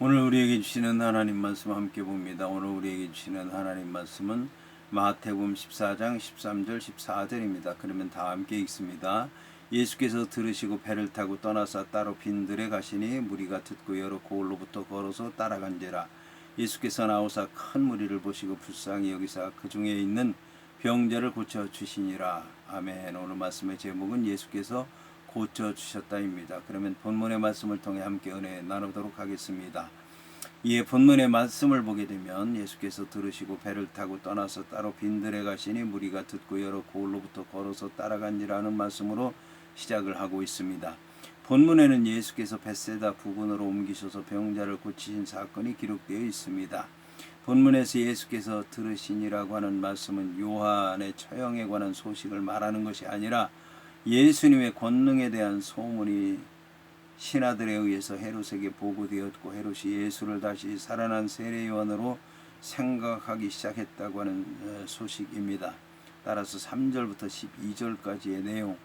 오늘 우리에게 주시는 하나님 말씀 함께 봅니다. 오늘 우리에게 주시는 하나님 말씀은 마태복음 14장 13절 14절입니다. 그러면 다 함께 읽습니다. 예수께서 들으시고 배를 타고 떠나서 따로 빈들에 가시니 무리가 듣고 여러 고을로부터 걸어서 따라간지라. 예수께서 나오사 큰 무리를 보시고 불쌍히 여기사 그 중에 있는 병자를 고쳐 주시니라. 아멘. 오늘 말씀의 제목은 예수께서 고쳐주셨다입니다. 그러면 본문의 말씀을 통해 함께 은혜 나누도록 하겠습니다. 이에 본문의 말씀을 보게 되면 예수께서 들으시고 배를 타고 떠나서 따로 빈들에 가시니 무리가 듣고 여러 고을로부터 걸어서 따라간지라는 말씀으로 시작을 하고 있습니다. 본문에는 예수께서 벳세다 부근으로 옮기셔서 병자를 고치신 사건이 기록되어 있습니다. 본문에서 예수께서 들으시니라고 하는 말씀은 요한의 처형에 관한 소식을 말하는 것이 아니라 예수님의 권능에 대한 소문이 신하들에 의해서 헤롯에게 보고되었고 헤롯이 예수를 다시 살아난 세례 요한으로 생각하기 시작했다고 하는 소식입니다. 따라서 3절부터 12절까지의 내용,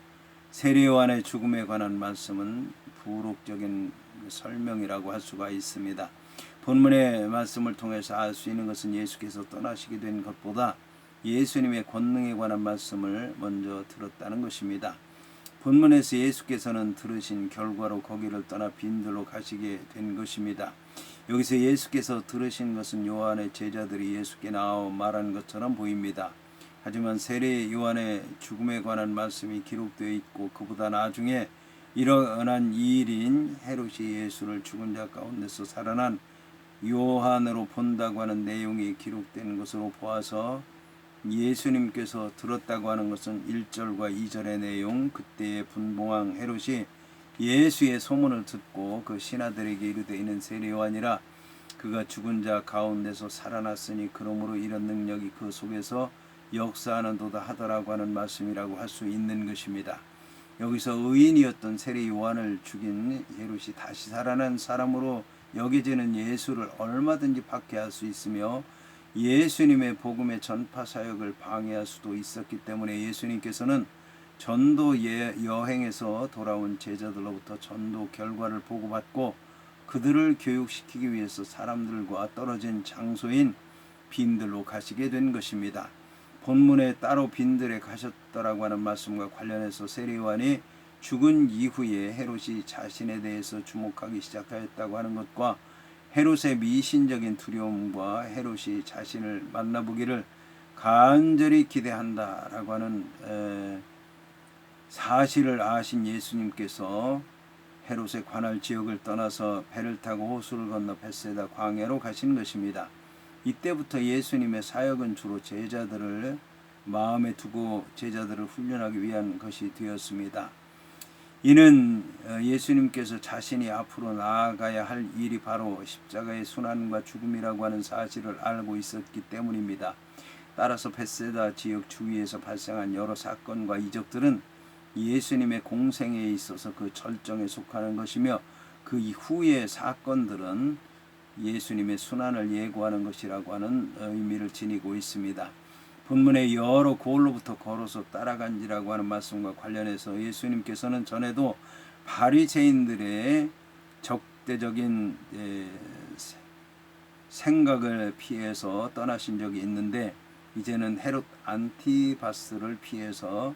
세례 요한의 죽음에 관한 말씀은 부록적인 설명이라고 할 수가 있습니다. 본문의 말씀을 통해서 알 수 있는 것은 예수께서 떠나시게 된 것보다 예수님의 권능에 관한 말씀을 먼저 들었다는 것입니다. 본문에서 예수께서는 들으신 결과로 거기를 떠나 빈들로 가시게 된 것입니다. 여기서 예수께서 들으신 것은 요한의 제자들이 예수께 나와 말한 것처럼 보입니다. 하지만 세례 요한의 죽음에 관한 말씀이 기록되어 있고 그보다 나중에 일어난 이 일인 헤롯이 예수를 죽은 자 가운데서 살아난 요한으로 본다고 하는 내용이 기록된 것으로 보아서 예수님께서 들었다고 하는 것은 1절과 2절의 내용, 그때의 분봉왕 헤롯이 예수의 소문을 듣고 그 신하들에게 이르되 이는 세례 요한이라 그가 죽은 자 가운데서 살아났으니 그러므로 이런 능력이 그 속에서 역사하는도다 하더라고 하는 말씀이라고 할 수 있는 것입니다. 여기서 의인이었던 세례 요한을 죽인 헤롯이 다시 살아난 사람으로 여겨지는 예수를 얼마든지 박해할 수 있으며 예수님의 복음의 전파 사역을 방해할 수도 있었기 때문에 예수님께서는 전도 여행에서 돌아온 제자들로부터 전도 결과를 보고받고 그들을 교육시키기 위해서 사람들과 떨어진 장소인 빈들로 가시게 된 것입니다. 본문에 따로 빈들에 가셨더라고 하는 말씀과 관련해서 세례 요한이 죽은 이후에 헤롯이 자신에 대해서 주목하기 시작하였다고 하는 것과 헤롯의 미신적인 두려움과 헤롯이 자신을 만나보기를 간절히 기대한다라고 하는 사실을 아신 예수님께서 헤롯의 관할 지역을 떠나서 배를 타고 호수를 건너 벳세다 광야로 가신 것입니다. 이때부터 예수님의 사역은 주로 제자들을 마음에 두고 제자들을 훈련하기 위한 것이 되었습니다. 이는 예수님께서 자신이 앞으로 나아가야 할 일이 바로 십자가의 순환과 죽음이라고 하는 사실을 알고 있었기 때문입니다. 따라서 벳세다 지역 주위에서 발생한 여러 사건과 이적들은 예수님의 공생에 있어서 그 절정에 속하는 것이며 그 이후의 사건들은 예수님의 순환을 예고하는 것이라고 하는 의미를 지니고 있습니다. 본문의 여러 고을로부터 걸어서 따라간지라고 하는 말씀과 관련해서 예수님께서는 전에도 바리새인들의 적대적인 생각을 피해서 떠나신 적이 있는데 이제는 헤롯 안티바스를 피해서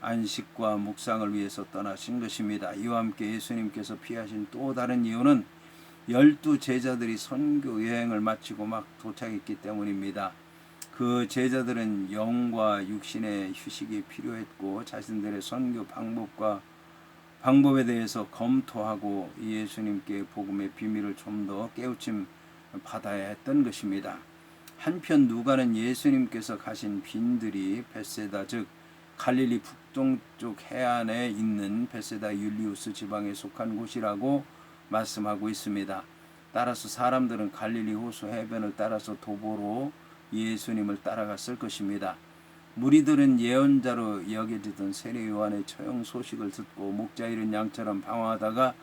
안식과 묵상을 위해서 떠나신 것입니다. 이와 함께 예수님께서 피하신 또 다른 이유는 12 제자들이 선교 여행을 마치고 막 도착했기 때문입니다. 그 제자들은 영과 육신의 휴식이 필요했고 자신들의 선교 방법에 대해서 검토하고 예수님께 복음의 비밀을 좀 더 깨우침 받아야 했던 것입니다. 한편 누가는 예수님께서 가신 빈들이 벳세다 즉 갈릴리 북동쪽 해안에 있는 벳세다 율리우스 지방에 속한 곳이라고 말씀하고 있습니다. 따라서 사람들은 갈릴리 호수 해변을 따라서 도보로 예수님을 따라갔을 것입니다. 무리들은 예언자로 여겨지던 세례 요한의 처형 소식을 듣고 목자 잃은 양처럼 방황하다가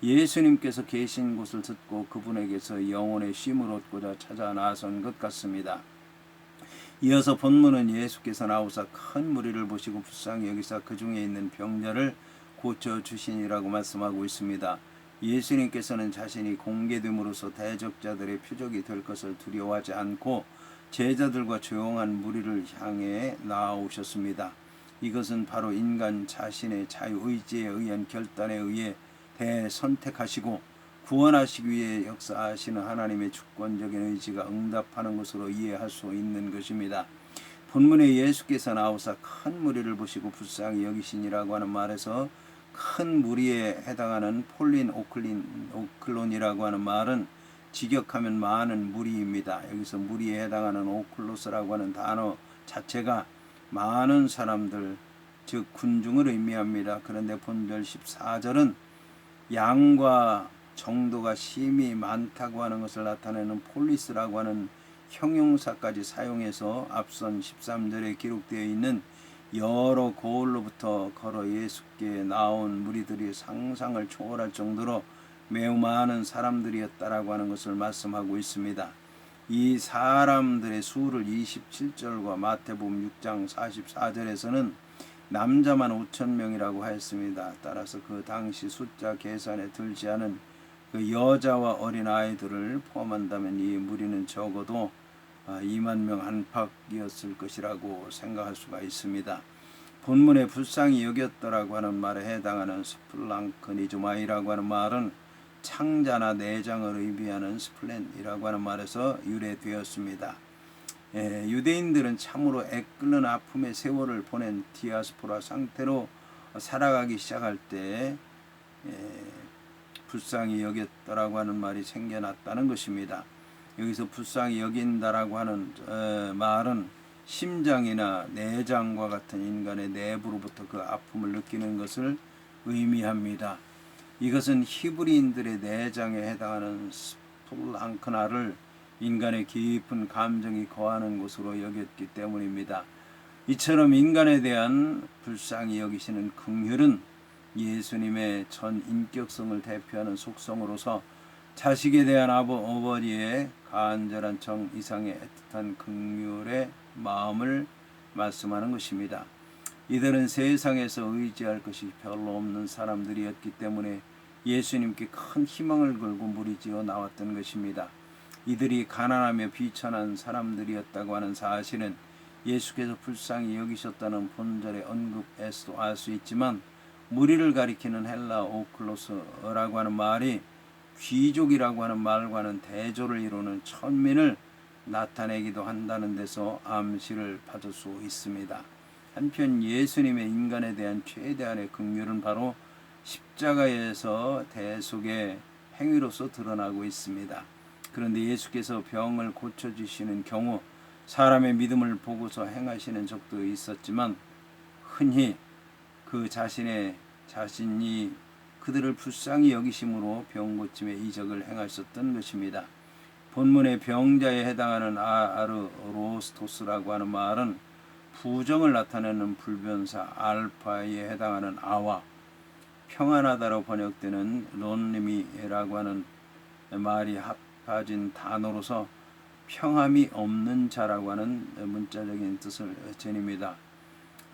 예수님께서 계신 곳을 듣고 그분에게서 영혼의 쉼을 얻고자 찾아 나선 것 같습니다. 이어서 본문은 예수께서 나오사 큰 무리를 보시고 불쌍히 여기사 그 중에 있는 병자를 고쳐주시니라고 말씀하고 있습니다. 예수님께서는 자신이 공개됨으로써 대적자들의 표적이 될 것을 두려워하지 않고 제자들과 조용한 무리를 향해 나아오셨습니다. 이것은 바로 인간 자신의 자유의지에 의한 결단에 의해 대선택하시고 구원하시기 위해 역사하시는 하나님의 주권적인 의지가 응답하는 것으로 이해할 수 있는 것입니다. 본문에 예수께서 나오사 큰 무리를 보시고 불쌍히 여기시니라고 하는 말에서 큰 무리에 해당하는 폴린 오클론이라고 하는 말은 직역하면 많은 무리입니다. 여기서 무리에 해당하는 오클로스라고 하는 단어 자체가 많은 사람들, 즉 군중을 의미합니다. 그런데 본절 14절은 양과 정도가 심히 많다고 하는 것을 나타내는 폴리스라고 하는 형용사까지 사용해서 앞선 13절에 기록되어 있는 여러 고을로부터 걸어 예수께 나온 무리들이 상상을 초월할 정도로 매우 많은 사람들이었다라고 하는 것을 말씀하고 있습니다. 이 사람들의 수를 27절과 마태복음 6장 44절에서는 남자만 5,000명이라고 하였습니다. 따라서 그 당시 숫자 계산에 들지 않은 그 여자와 어린 아이들을 포함한다면 이 무리는 적어도 2만 명 안팎이었을 것이라고 생각할 수가 있습니다. 본문에 불쌍히 여겼더라고 하는 말에 해당하는 스플랑크니즈마이라고 하는 말은 창자나 내장을 의미하는 스플렌이라고 하는 말에서 유래되었습니다. 유대인들은 참으로 애끓는 아픔의 세월을 보낸 디아스포라 상태로 살아가기 시작할 때 불쌍히 여겼더라고 하는 말이 생겨났다는 것입니다. 여기서 불쌍히 여긴다라고 하는 말은 심장이나 내장과 같은 인간의 내부로부터 그 아픔을 느끼는 것을 의미합니다. 이것은 히브리인들의 내장에 해당하는 스플랑크나를 인간의 깊은 감정이 거하는 곳으로 여겼기 때문입니다. 이처럼 인간에 대한 불쌍히 여기시는 긍휼은 예수님의 전 인격성을 대표하는 속성으로서 자식에 대한 아버지의 간절한 정 이상의 애틋한 긍휼의 마음을 말씀하는 것입니다. 이들은 세상에서 의지할 것이 별로 없는 사람들이었기 때문에 예수님께 큰 희망을 걸고 무리지어 나왔던 것입니다. 이들이 가난하며 비천한 사람들이었다고 하는 사실은 예수께서 불쌍히 여기셨다는 본절의 언급에서도 알 수 있지만 무리를 가리키는 헬라 오클로스라고 하는 말이 귀족이라고 하는 말과는 대조를 이루는 천민을 나타내기도 한다는 데서 암시를 받을 수 있습니다. 한편 예수님의 인간에 대한 최대한의 긍휼은 바로 십자가에서 대속의 행위로서 드러나고 있습니다. 그런데 예수께서 병을 고쳐주시는 경우 사람의 믿음을 보고서 행하시는 적도 있었지만 흔히 그 자신이 그들을 불쌍히 여기심으로 병 고침의 이적을 행하셨던 것입니다. 본문의 병자에 해당하는 아르로스토스라고 하는 말은 부정을 나타내는 불변사 알파에 해당하는 아와 평안하다로 번역되는 론리미라고 하는 말이 합해진 단어로서 평함이 없는 자라고 하는 문자적인 뜻을 지닙니다.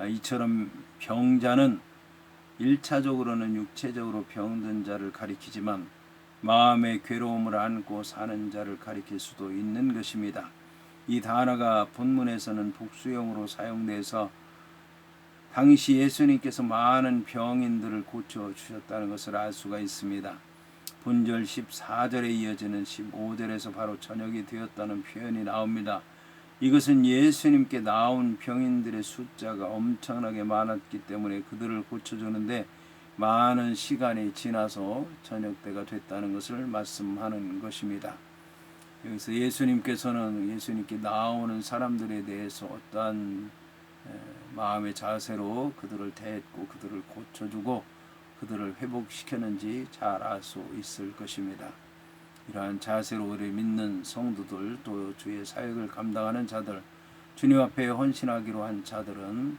이처럼 병자는 1차적으로는 육체적으로 병든 자를 가리키지만 마음의 괴로움을 안고 사는 자를 가리킬 수도 있는 것입니다. 이 단어가 본문에서는 복수형으로 사용돼서 당시 예수님께서 많은 병인들을 고쳐주셨다는 것을 알 수가 있습니다. 본절 14절에 이어지는 15절에서 바로 저녁이 되었다는 표현이 나옵니다. 이것은 예수님께 나온 병인들의 숫자가 엄청나게 많았기 때문에 그들을 고쳐주는데 많은 시간이 지나서 저녁때가 됐다는 것을 말씀하는 것입니다. 여기서 예수님께 나오는 사람들에 대해서 어떠한 마음의 자세로 그들을 대했고 그들을 고쳐주고 그들을 회복시켰는지 잘 알 수 있을 것입니다. 이러한 자세로 우리 믿는 성도들 또 주의 사역을 감당하는 자들 주님 앞에 헌신하기로 한 자들은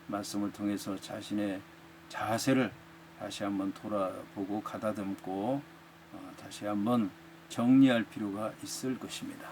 말씀을 통해서 자신의 자세를 다시 한번 돌아보고 가다듬고 다시 한번 정리할 필요가 있을 것입니다.